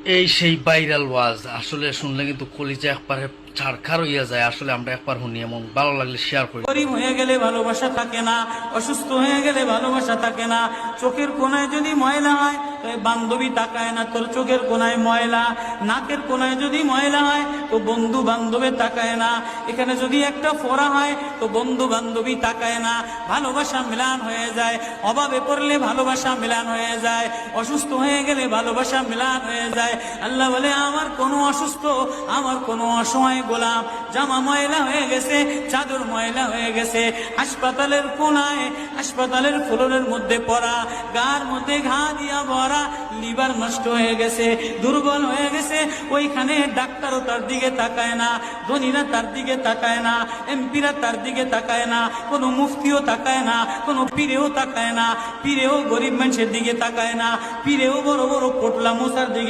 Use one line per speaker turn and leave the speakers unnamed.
এই সেই ভাইরাল ওয়াজ আসলে শুনলে কিন্তু কলিজা একবারে ছাড়খার হইয়া যায়। আসলে আমরা একবার শুনি, এমন ভালো লাগলে শেয়ার করি।
গরিব হয়ে গেলে ভালোবাসা থাকে না, অসুস্থ হয়ে গেলে ভালোবাসা থাকে না। চোখের কোনায় যদি ময়লা হয় তো বান্ধবী তাকায় না তোর চোখের কোনায় ময়লা, নাকের কোনায় যদি ময়লা হয় তো বন্ধু বান্ধবে তাকায় না, এখানে যদি একটা ফোড়া হয় তো বন্ধু বান্ধবী তাকায় না। ভালোবাসা মিলান হয়ে যায়, অভাবে পড়লে ভালোবাসা মিলান হয়ে যায়, অসুস্থ হয়ে গেলে ভালোবাসা মিলান হয়ে যায়। আল্লাহ বলে আমার কোনো অসুস্থ, আমার কোনো অসহায় গোলাম জামা ময়লা হয়ে গেছে, চাদর ময়লা হয়ে গেছে, হাসপাতালের কোনায় হাসপাতালের ফ্লোরের মধ্যে পড়া, গার মধ্যে ঘা দিয়া ভরা, লিভার নষ্ট হয়ে গেছে, দুর্বল হয়ে গেছে, ওইখানে ডাক্তারও তার দিকে তাকায় না, ধনীরা তার দিকে তাকায় না, এমপিরা তার দিকে তাকায় না, কোনো মুফতিও তাকায় না, কোনো পীরেও তাকায় না, পীরেও গরিব মানুষের দিকে তাকায় না, পীরেও বড় বড় পোটলা মশার দিকে